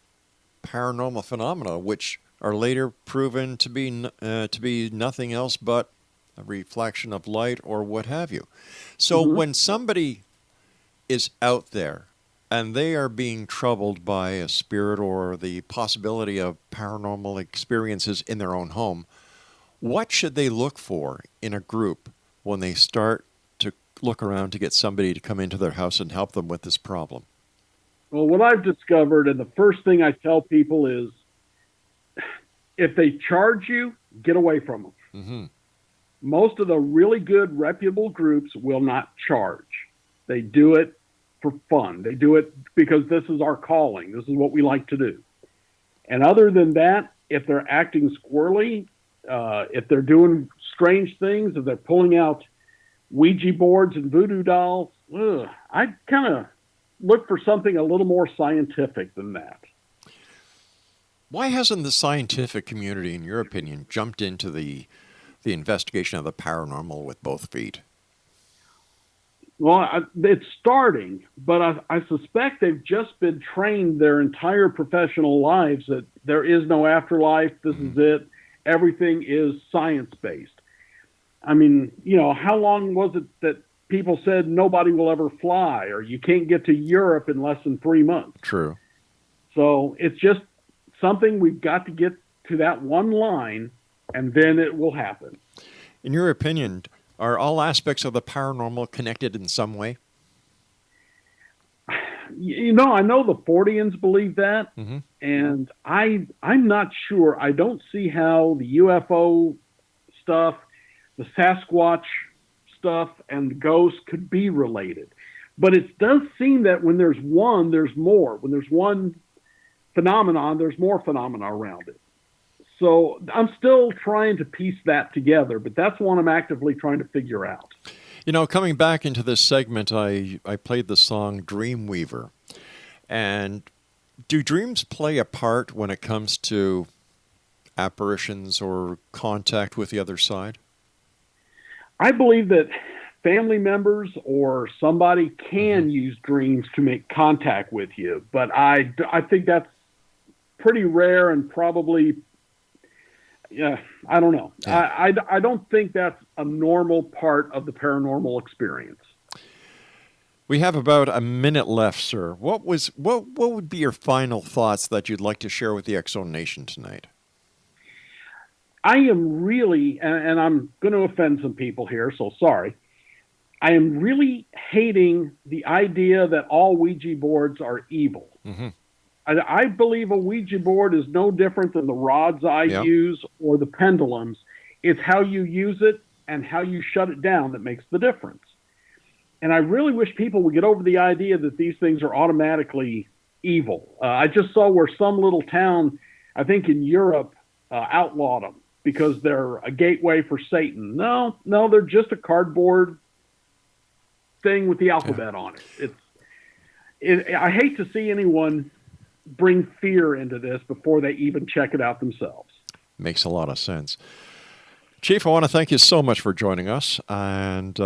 paranormal phenomena, which are later proven to be nothing else but a reflection of light or what have you. So when somebody is out there and they are being troubled by a spirit or the possibility of paranormal experiences in their own home, what should they look for in a group when they start to look around to get somebody to come into their house and help them with this problem? Well, what I've discovered, and the first thing I tell people is, if they charge you, get away from them. Most of the really good, reputable groups will not charge. They do it for fun. They do it because this is our calling. This is what we like to do. And other than that, if they're acting squirrely, if they're doing strange things, if they're pulling out Ouija boards and voodoo dolls, I kind of look for something a little more scientific than that. Why hasn't the scientific community, in your opinion, jumped into the investigation of the paranormal with both feet? Well, it's starting, but I suspect they've just been trained their entire professional lives that there is no afterlife. This is it. Everything is science-based. I mean, how long was it that people said nobody will ever fly, or you can't get to Europe in less than 3 months? True. So it's just something we've got to get to that one line, and then it will happen. In your opinion, are all aspects of the paranormal connected in some way? I know the Forteans believe that, and I'm not sure. I don't see how the UFO stuff, the Sasquatch stuff, and the ghosts could be related. But it does seem that when there's one, there's more. When there's one phenomenon, there's more phenomena around it. So I'm still trying to piece that together, but that's one I'm actively trying to figure out. Coming back into this segment, I played the song Dreamweaver. And do dreams play a part when it comes to apparitions or contact with the other side? I believe that family members or somebody can use dreams to make contact with you, but I think that's pretty rare and probably... Yeah, I don't know. Yeah. I don't think that's a normal part of the paranormal experience. We have about a minute left, sir. What would be your final thoughts that you'd like to share with the X-Zone Nation tonight? I am really, and I'm going to offend some people here, so sorry. I am really hating the idea that all Ouija boards are evil. I believe a Ouija board is no different than the rods I use or the pendulums. It's how you use it and how you shut it down that makes the difference. And I really wish people would get over the idea that these things are automatically evil. I just saw where some little town, I think in Europe, outlawed them because they're a gateway for Satan. No, they're just a cardboard thing with the alphabet on it. I hate to see anyone bring fear into this before they even check it out themselves. Makes a lot of sense. Chief, I want to thank you so much for joining us, and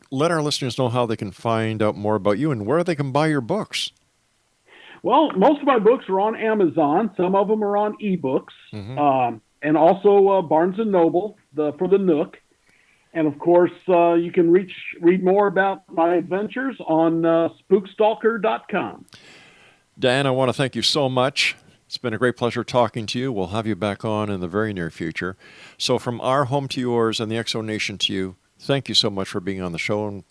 let our listeners know how they can find out more about you and where they can buy your books. Well, most of my books are on Amazon. Some of them are on ebooks, and also Barnes & Noble for the Nook. And, of course, you can read more about my adventures on SpookStalker.com. Dan, I want to thank you so much. It's been a great pleasure talking to you. We'll have you back on in the very near future. So from our home to yours and the X-Zone Nation to you, thank you so much for being on the show,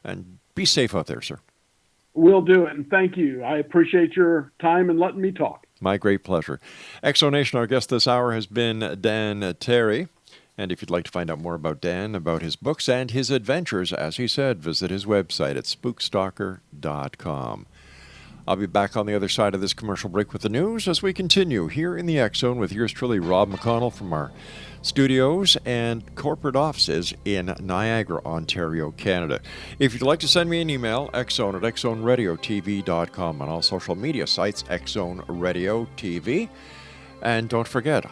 and be safe out there, sir. We'll do it, and thank you. I appreciate your time and letting me talk. My great pleasure. X-Zone Nation, our guest this hour has been Dan Terry. And if you'd like to find out more about Dan, about his books and his adventures, as he said, visit his website at SpookStalker.com. I'll be back on the other side of this commercial break with the news as we continue here in the X-Zone with yours truly, Rob McConnell, from our studios and corporate offices in Niagara, Ontario, Canada. If you'd like to send me an email, xzone at xzoneradiotv.com, on all social media sites, X-Zone Radio TV. And don't forget,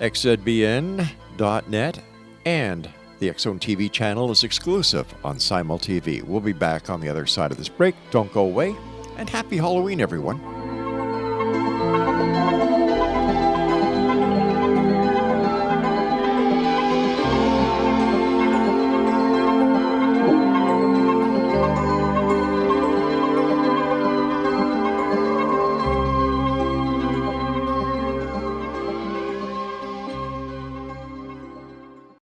xzbn.net and the X-Zone TV channel is exclusive on Simul TV. We'll be back on the other side of this break. Don't go away. And happy Halloween, everyone.